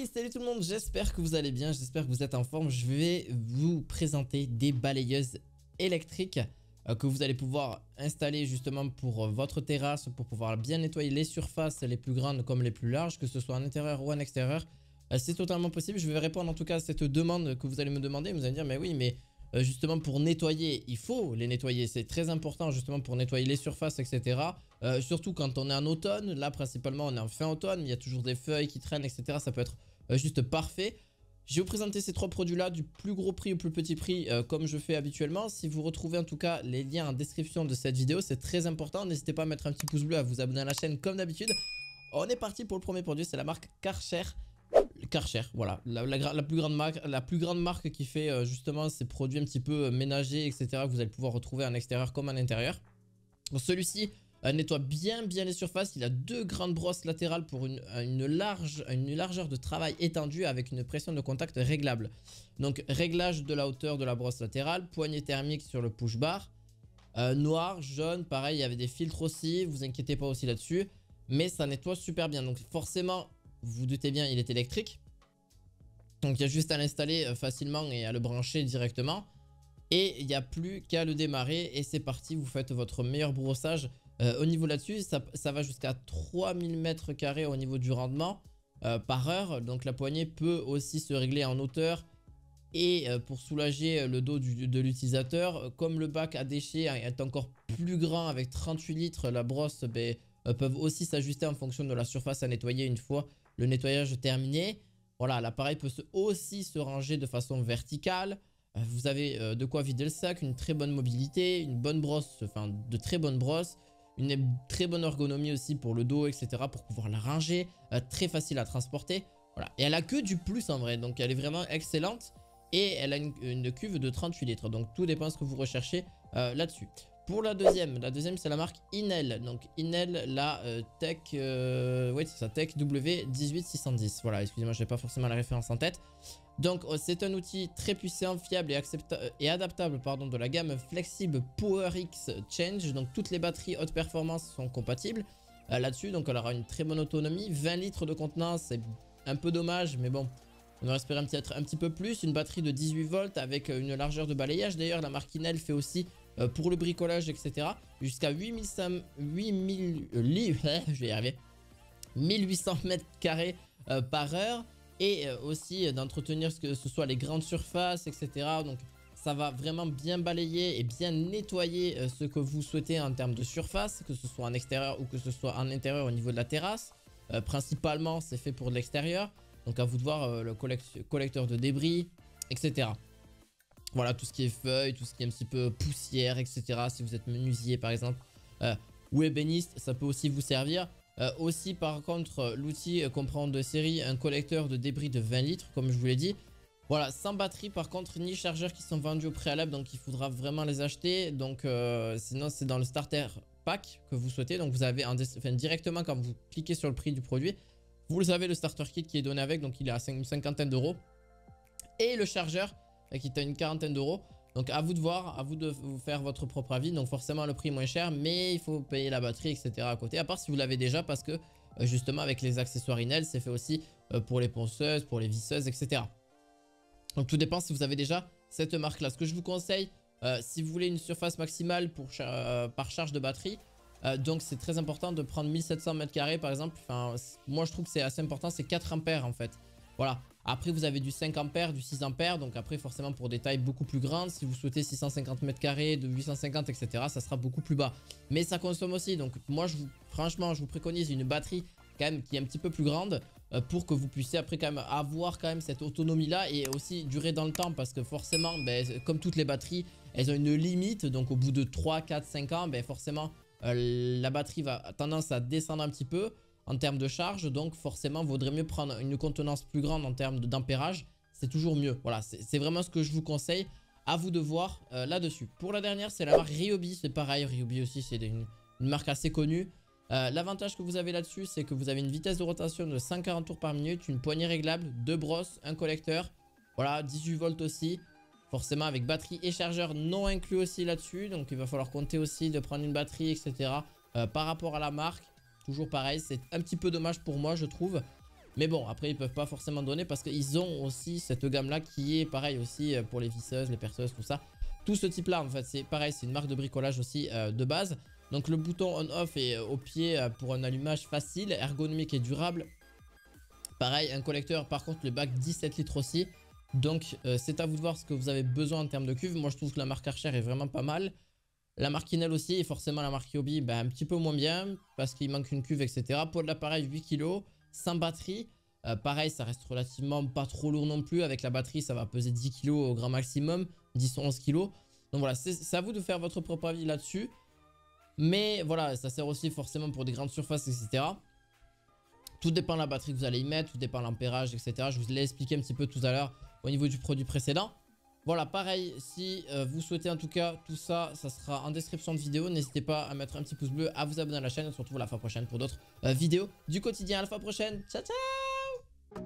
Hey, salut tout le monde, j'espère que vous allez bien, j'espère que vous êtes en forme. Je vais vous présenter des balayeuses électriques que vous allez pouvoir installer justement pour votre terrasse, pour pouvoir bien nettoyer les surfaces, les plus grandes comme les plus larges, que ce soit en intérieur ou en extérieur. C'est totalement possible, je vais répondre en tout cas à cette demande que vous allez me demander. Vous allez me dire, mais oui, mais justement pour nettoyer, il faut les nettoyer, c'est très important justement pour nettoyer les surfaces, etc. Surtout quand on est en automne, là principalement on est en fin automne, il y a toujours des feuilles qui traînent, etc. Ça peut être juste parfait. Je vais vous présenter ces trois produits là du plus gros prix au plus petit prix comme je fais habituellement. Si vous retrouvez en tout cas les liens en description de cette vidéo, c'est très important. N'hésitez pas à mettre un petit pouce bleu, à vous abonner à la chaîne comme d'habitude. On est parti pour le premier produit, c'est la marque Karcher. Karcher, voilà, la plus grande marque qui fait justement ces produits un petit peu ménagers, etc. que vous allez pouvoir retrouver en extérieur comme en intérieur. Celui-ci nettoie bien les surfaces. Il a deux grandes brosses latérales pour une largeur de travail étendue avec une pression de contact réglable. Donc réglage de la hauteur de la brosse latérale, poignée thermique sur le push bar. Noir, jaune, pareil, il y avait des filtres aussi, vous inquiétez pas aussi là-dessus. Mais ça nettoie super bien, donc forcément, vous vous doutez bien, il est électrique. Donc il y a juste à l'installer facilement et à le brancher directement. Et il n'y a plus qu'à le démarrer et c'est parti, vous faites votre meilleur brossage. Au niveau là-dessus, ça va jusqu'à 3000 m² au niveau du rendement par heure. Donc la poignée peut aussi se régler en hauteur. Et pour soulager le dos de l'utilisateur, comme le bac à déchets est encore plus grand avec 38 litres, la brosse peuvent aussi s'ajuster en fonction de la surface à nettoyer une fois le nettoyage terminé. Voilà, l'appareil peut aussi se ranger de façon verticale. Vous avez de quoi vider le sac, une très bonne mobilité, une bonne brosse, enfin de très bonnes brosses, une très bonne ergonomie aussi pour le dos, etc. pour pouvoir la ranger, très facile à transporter. Voilà, et elle a que du plus en vrai, donc elle est vraiment excellente. Et elle a une cuve de 38 litres, donc tout dépend de ce que vous recherchez là-dessus. Pour la deuxième c'est la marque Inel. Donc Inel, la Tech, oui c'est ça, Tech W18610. Voilà, excusez-moi, je n'ai pas forcément la référence en tête. Donc c'est un outil très puissant, fiable et adaptable pardon, de la gamme flexible PowerX Change. Donc toutes les batteries haute performance sont compatibles là-dessus. Donc elle aura une très bonne autonomie. 20 litres de contenance, c'est un peu dommage, mais bon. On aurait espéré peut-être un petit peu plus. Une batterie de 18 volts avec une largeur de balayage. D'ailleurs, la marque Inel fait aussi pour le bricolage, etc. jusqu'à 1800 mètres carrés par heure. Et aussi d'entretenir que ce soit les grandes surfaces, etc. Donc, ça va vraiment bien balayer et bien nettoyer ce que vous souhaitez en termes de surface, que ce soit en extérieur ou que ce soit en intérieur au niveau de la terrasse. Principalement, c'est fait pour de l'extérieur. Donc à vous de voir le collecteur de débris, etc. Voilà, tout ce qui est feuilles, tout ce qui est un petit peu poussière, etc. Si vous êtes menuisier par exemple ou ébéniste, ça peut aussi vous servir. Aussi par contre, l'outil comprend de série un collecteur de débris de 20 litres comme je vous l'ai dit. Voilà, sans batterie par contre, ni chargeurs qui sont vendus au préalable, donc il faudra vraiment les acheter. Donc sinon c'est dans le starter pack que vous souhaitez. Donc vous avez directement quand vous cliquez sur le prix du produit, vous le savez, le starter kit qui est donné avec, donc il est à une cinquantaine d'euros. Et le chargeur qui est à une quarantaine d'euros. Donc à vous de voir, à vous de vous faire votre propre avis. Donc forcément le prix est moins cher, mais il faut payer la batterie, etc. à côté. À part si vous l'avez déjà, parce que justement avec les accessoires Inel, c'est fait aussi pour les ponceuses, pour les visseuses, etc. Donc tout dépend si vous avez déjà cette marque là. Ce que je vous conseille, si vous voulez une surface maximale par charge de batterie, donc c'est très important de prendre 1700 m² par exemple. Enfin, moi je trouve que c'est assez important, c'est 4 ampères en fait. Voilà, après vous avez du 5 ampères, du 6 ampères. Donc après forcément pour des tailles beaucoup plus grandes, si vous souhaitez 650 m², de 850 etc, ça sera beaucoup plus bas. Mais ça consomme aussi, donc moi franchement je vous préconise une batterie quand même qui est un petit peu plus grande pour que vous puissiez après quand même avoir quand même cette autonomie là et aussi durer dans le temps, parce que forcément comme toutes les batteries elles ont une limite. Donc au bout de 3, 4, 5 ans forcément la batterie va tendance à descendre un petit peu en termes de charge, donc forcément vaudrait mieux prendre une contenance plus grande en termes d'ampérage, c'est toujours mieux. Voilà, c'est vraiment ce que je vous conseille, à vous de voir là-dessus. Pour la dernière, c'est la marque Ryobi, c'est pareil, Ryobi aussi c'est une marque assez connue. L'avantage que vous avez là-dessus, c'est que vous avez une vitesse de rotation de 140 tours par minute, une poignée réglable, deux brosses, un collecteur, voilà, 18 volts aussi. Forcément avec batterie et chargeur non inclus aussi là-dessus. Donc il va falloir compter aussi de prendre une batterie, etc. Par rapport à la marque, toujours pareil, c'est un petit peu dommage pour moi je trouve. Mais bon, après ils peuvent pas forcément donner parce qu'ils ont aussi cette gamme là qui est pareil aussi pour les visseuses, les perceuses, tout ça. Tout ce type là en fait c'est pareil, c'est une marque de bricolage aussi de base. Donc le bouton on-off est au pied pour un allumage facile, ergonomique et durable. Pareil, un collecteur, par contre le bac 17 litres aussi. Donc c'est à vous de voir ce que vous avez besoin en termes de cuve. Moi je trouve que la marque Archer est vraiment pas mal. La marque Inel aussi, et forcément la marque Yobi un petit peu moins bien parce qu'il manque une cuve, etc. Poids de l'appareil 8 kg, sans batterie. Pareil, ça reste relativement pas trop lourd non plus. Avec la batterie, ça va peser 10 kg au grand maximum, 10 ou 11 kg. Donc voilà, c'est à vous de faire votre propre avis là-dessus. Mais voilà, ça sert aussi forcément pour des grandes surfaces, etc. Tout dépend de la batterie que vous allez y mettre, tout dépend de l'ampérage, etc. Je vous l'ai expliqué un petit peu tout à l'heure au niveau du produit précédent. Voilà, pareil, si vous souhaitez en tout cas tout ça, ça sera en description de vidéo. N'hésitez pas à mettre un petit pouce bleu, à vous abonner à la chaîne. On se retrouve la fois prochaine pour d'autres vidéos du quotidien. À la fois prochaine. Ciao, ciao!